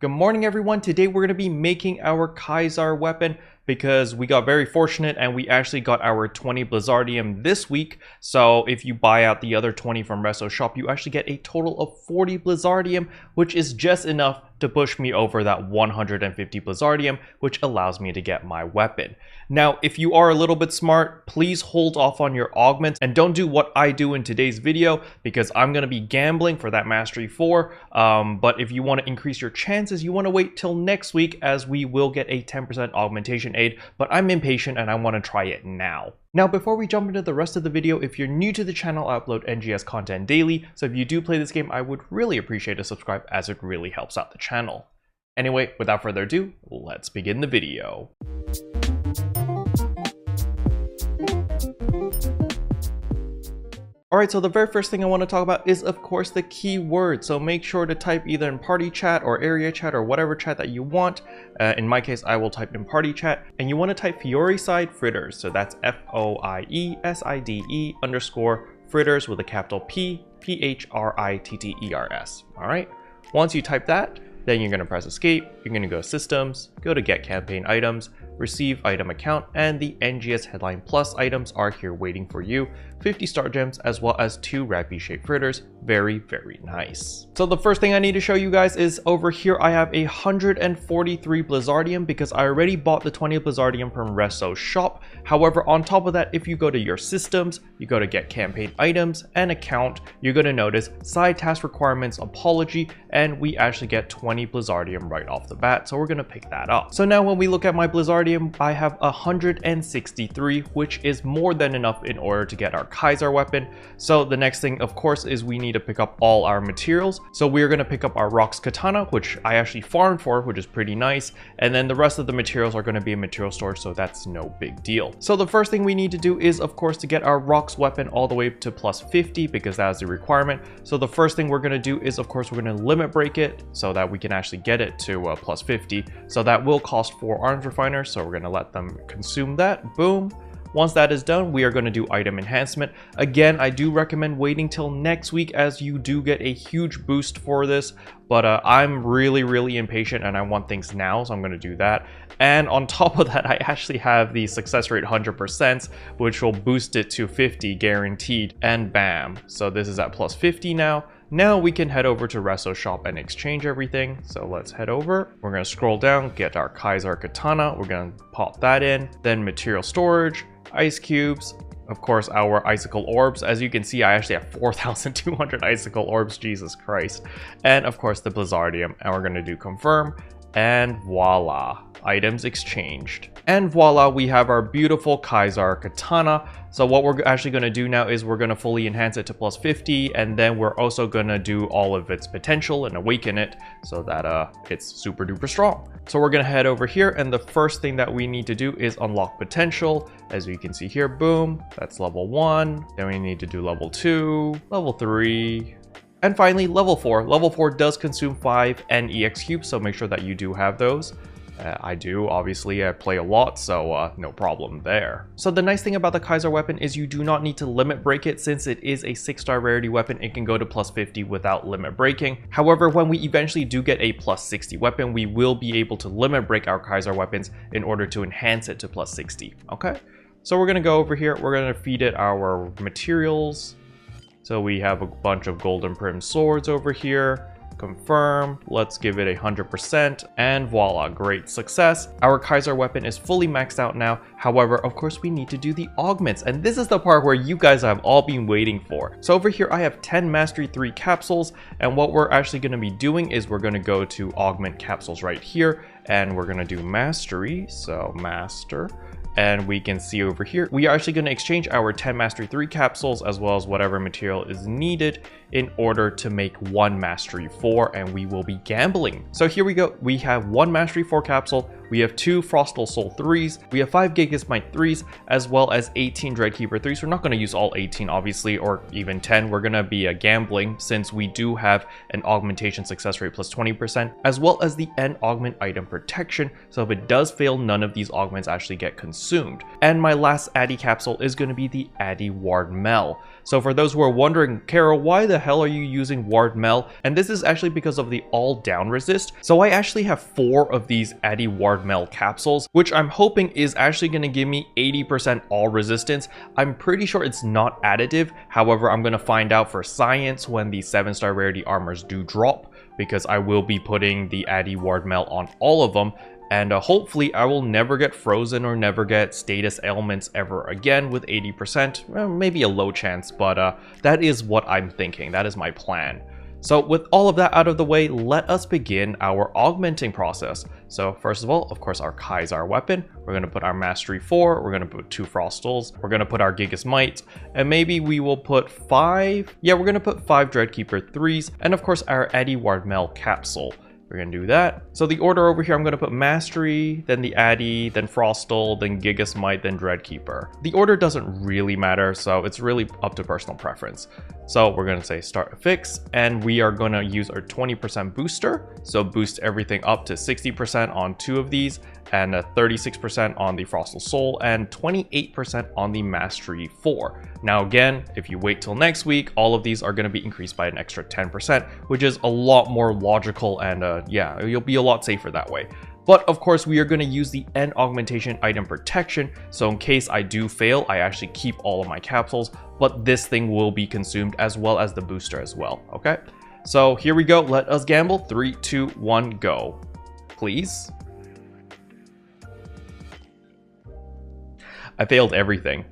Good morning everyone. Today we're going to be making our Kaizaar weapon because we got very fortunate and we actually got our 20 Blizzardium this week. So if you buy out the other 20 from Resto Shop, you actually get a total of 40 Blizzardium, which is just enough to push me over that 150 Blizzardium, which allows me to get my weapon. Now, if you are a little bit smart, please hold off on your augments and don't do what I do in today's video because I'm going to be gambling for that Mastery 4. But if you want to increase your chances, you want to wait till next week as we will get a 10% augmentation aid, but I'm impatient and I want to try it now. Now, before we jump into the rest of the video, if you're new to the channel, I upload NGS content daily, so if you do play this game, I would really appreciate a subscribe as it really helps out the channel. Anyway, without further ado, let's begin the video. Alright, so the very first thing I want to talk about is, of course, the keyword. So make sure to type either in party chat or area chat or whatever chat that you want. In my case, I will type in party chat. And you want to type Fioricide Fritters. So that's FOIESIDE_fritters with a capital P, PHRITTERS. Alright, once you type that, then you're going to press escape. You're going to go systems, go to get campaign items, receive item account, and the NGS headline plus items are here waiting for you. 50 star gems as well as 2 Rappy shaped fritters. Very, very nice. So the first thing I need to show you guys is over here I have 143 Blizzardium because I already bought the 20 Blizzardium from Resto Shop. However, on top of that, if you go to your systems, you go to get campaign items and account, you're going to notice side task requirements apology, and we actually get 20 Blizzardium right off the bat. So we're going to pick that up. So now when we look at my Blizzardium, I have 163, which is more than enough in order to get our Kaizaar weapon. So the next thing, of course, is we need to pick up all our materials. So we're going to pick up our Rokz katana, which I actually farmed for, which is pretty nice. And then the rest of the materials are going to be in material storage, so that's no big deal. So the first thing we need to do is, of course, to get our Rokz weapon all the way to plus 50 because that is the requirement. So the first thing we're going to do is, of course, we're going to limit break it so that we can actually get it to plus 50. So that will cost 4 arms refiners. So we're going to let them consume that. Boom. Once that is done, we are going to do item enhancement. Again, I do recommend waiting till next week as you do get a huge boost for this. But I'm really impatient and I want things now, so I'm going to do that. And on top of that, I actually have the success rate 100%, which will boost it to 50 guaranteed. And bam. So this is at plus 50 now. Now we can head over to Resto Shop and exchange everything. So let's head over. We're going to scroll down, get our Kaizaar katana. We're going to pop that in. Then material storage, ice cubes, of course our icicle orbs. As you can see, I actually have 4,200 icicle orbs, Jesus Christ. And of course the Blizzardium, and we're going to do confirm, and voila, items exchanged. And voila, we have our beautiful Kaizaar katana. So what we're actually going to do now is we're going to fully enhance it to plus 50, and then we're also going to do all of its potential and awaken it so that it's super duper strong. So we're going to head over here, and the first thing that we need to do is unlock potential. As you can see here, boom, that's level 1. Then we need to do level 2, level 3, and finally level 4. Level 4 does consume 5 NEX cubes, so make sure that you do have those. I do, obviously. I play a lot, so no problem there. So the nice thing about the Kaizaar weapon is you do not need to limit break it. Since it is a 6-star rarity weapon, it can go to plus 50 without limit breaking. However, when we eventually do get a plus 60 weapon, we will be able to limit break our Kaizaar weapons in order to enhance it to plus 60. Okay, so we're going to go over here. We're going to feed it our materials. So we have a bunch of golden prim swords over here. Confirm, let's give it 100%, and voila, great success. Our Kaizaar weapon is fully maxed out now. However, of course, we need to do the augments, and this is the part where you guys have all been waiting for. So over here, I have 10 Mastery 3 capsules, and what we're actually going to be doing is we're going to go to augment capsules right here, and we're going to do Mastery, so Master. And we can see over here, we are actually going to exchange our 10 Mastery 3 capsules as well as whatever material is needed in order to make 1 Mastery 4, and we will be gambling. So here we go. We have 1 Mastery 4 capsule. We have 2 Frostal Soul 3s. We have 5 Gigasmite 3s, as well as 18 Dreadkeeper 3s. We're not going to use all 18, obviously, or even 10. We're going to be gambling since we do have an augmentation success rate plus 20%, as well as the End Augment item protection. So if it does fail, none of these augments actually get consumed. And my last Addy capsule is going to be the Addy Ward Mel. So for those who are wondering, Carol, why the hell are you using Ward Mel? And this is actually because of the all down resist. So I actually have 4 of these Addy Ward Mel capsules, which I'm hoping is actually going to give me 80% all resistance. I'm pretty sure it's not additive. However, I'm going to find out for science when the 7-star rarity armors do drop, because I will be putting the Addy Ward Mel on all of them. And hopefully I will never get frozen or never get status ailments ever again with 80%. Well, maybe a low chance, but that is what I'm thinking. That is my plan. So with all of that out of the way, let us begin our augmenting process. So first of all, of course, our Kaizaar weapon. We're going to put our Mastery 4. We're going to put 2 Frostals. We're going to put our Gigas Might. And maybe we will put 5. Yeah, we're going to put 5 Dreadkeeper 3s. And of course, our Addy Ward Mel capsule. We're going to do that. So the order over here, I'm going to put Mastery, then the Addy, then Frostal, then Gigas Might, then Dreadkeeper. The order doesn't really matter, so it's really up to personal preference. So we're going to say start a fix, and we are going to use our 20% booster. So boost everything up to 60% on 2 of these, and 36% on the Frostal Soul, and 28% on the Mastery 4. Now again, if you wait till next week, all of these are going to be increased by an extra 10%, which is a lot more logical, and yeah, you'll be a lot safer that way. But of course, we are going to use the End Augmentation item protection, so in case I do fail, I actually keep all of my capsules, but this thing will be consumed as well as the booster as well, okay? So here we go, let us gamble. 3, 2, 1, go. Please. I failed everything.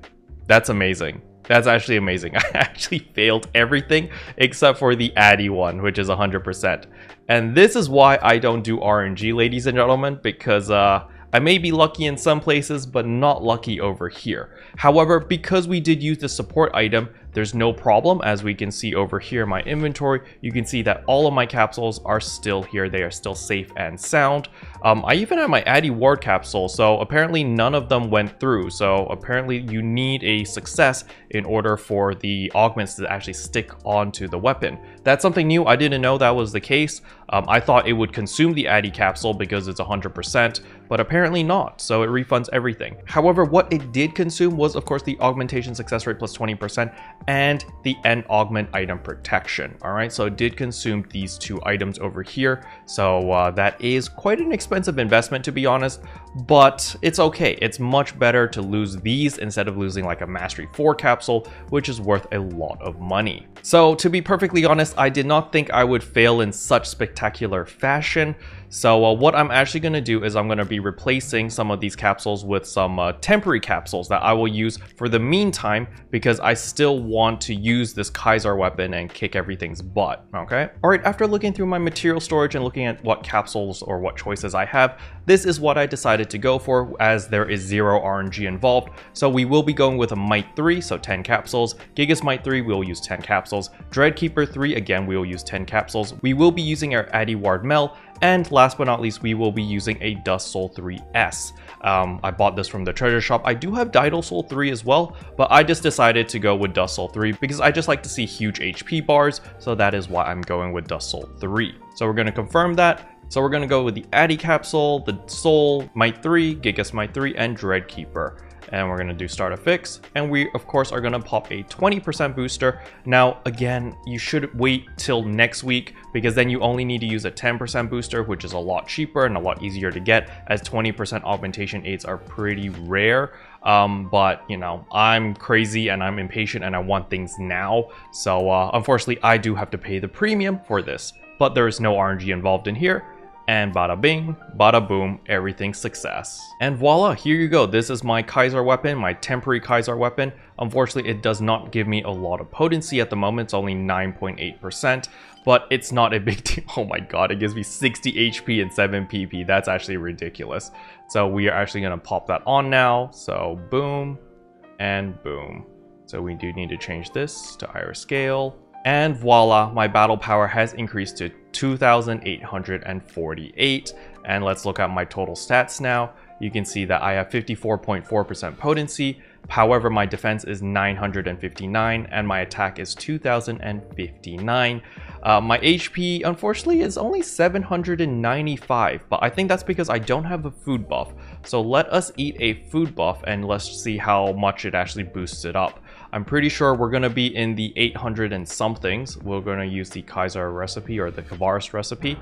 That's amazing. That's actually amazing. I actually failed everything except for the Addy one, which is 100%. And this is why I don't do RNG, ladies and gentlemen, because I may be lucky in some places, but not lucky over here. However, because we did use the support item, there's no problem. As we can see over here in my inventory, you can see that all of my capsules are still here. They are still safe and sound. I even have my Addy Ward capsule, so apparently none of them went through. So apparently you need a success in order for the augments to actually stick onto the weapon. That's something new. I didn't know that was the case. I thought it would consume the Addy capsule because it's 100%, but apparently not, so it refunds everything. However, what it did consume was, of course, the augmentation success rate plus 20% and the End Augment item protection. All right, so it did consume these 2 items over here. So that is quite an expensive investment, to be honest, but it's okay. It's much better to lose these instead of losing like a Mastery 4 capsule, which is worth a lot of money. So to be perfectly honest, I did not think I would fail in such spectacular fashion. So what I'm actually going to do is I'm going to be replacing some of these capsules with some temporary capsules that I will use for the meantime, because I still want to use this Kaizaar weapon and kick everything's butt, okay? Alright, after looking through my material storage and looking at what capsules or what choices I have, this is what I decided to go for, as there is 0 RNG involved. So we will be going with a Might 3, so 10 capsules. Gigas Might 3, we will use 10 capsules. Dreadkeeper 3, again, we will use 10 capsules. We will be using our Addy Ward Mel, and last but not least, we will be using a Dust Soul 3S. I bought this from the treasure shop. I do have Didal Soul 3 as well, but I just decided to go with Dust Soul 3 because I just like to see huge HP bars, so that is why I'm going with Dust Soul 3. So we're going to confirm that. So we're going to go with the Addy capsule, the Soul, Might 3, Gigas Might 3, and Dreadkeeper. And we're going to do start a fix, and we of course are going to pop a 20% booster. Now again, you should wait till next week, because then you only need to use a 10% booster, which is a lot cheaper and a lot easier to get, as 20% augmentation aids are pretty rare. But you know, I'm crazy and I'm impatient and I want things now, so unfortunately I do have to pay the premium for this, but there is no RNG involved in here. And bada bing, bada boom, everything success. And voila, here you go. This is my Kaizaar weapon, my temporary Kaizaar weapon. Unfortunately, it does not give me a lot of potency at the moment. It's only 9.8%, but it's not a big deal. Oh my god, it gives me 60 HP and 7 PP. That's actually ridiculous. So we are actually going to pop that on now. So boom and boom. So we do need to change this to higher scale. And voila, my battle power has increased to 2,848. And let's look at my total stats now. You can see that I have 54.4% potency. However, my defense is 959 and my attack is 2,059. My HP, unfortunately, is only 795, but I think that's because I don't have a food buff. So let us eat a food buff and let's see how much it actually boosts it up. I'm pretty sure we're going to be in the 800 and somethings. We're going to use the Kaizaar recipe or the Kaizaar recipe.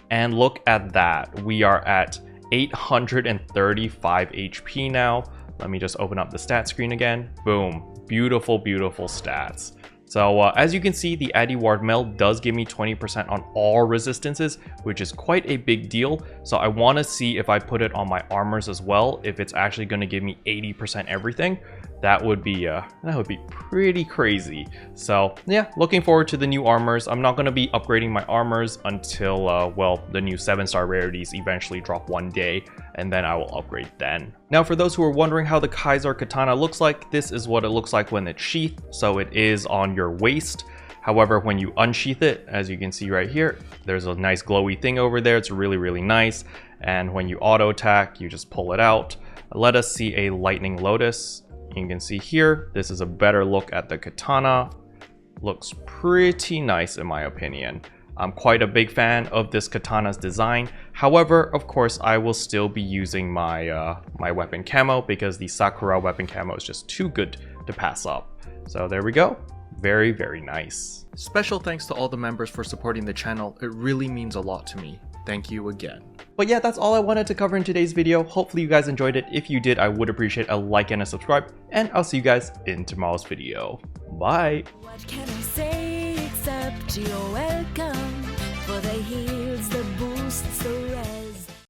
And look at that. We are at 835 HP now. Let me just open up the stat screen again. Boom. Beautiful, beautiful stats. So as you can see, the Addy Ward Meld does give me 20% on all resistances, which is quite a big deal. So I want to see if I put it on my armors as well, if it's actually going to give me 80% everything. That would be pretty crazy. So yeah, looking forward to the new armors. I'm not going to be upgrading my armors until well, the new 7-star rarities eventually drop one day, and then I will upgrade then. Now for those who are wondering how the Kaizaar katana looks like, this is what it looks like when it's sheathed. So it is on your waist. However, when you unsheath it, as you can see right here, there's a nice glowy thing over there. It's really, really nice. And when you auto attack, you just pull it out. Let us see a lightning lotus. You can see here, this is a better look at the katana. Looks pretty nice in my opinion. I'm quite a big fan of this katana's design. However, of course, I will still be using my my weapon camo because the Sakura weapon camo is just too good to pass up. So there we go. Very, very nice. Special thanks to all the members for supporting the channel. It really means a lot to me. Thank you again. But yeah, that's all I wanted to cover in today's video. Hopefully you guys enjoyed it. If you did, I would appreciate a like and a subscribe, and I'll see you guys in tomorrow's video. Bye. What can I say except you're welcome for the heals, the boosts, the rest.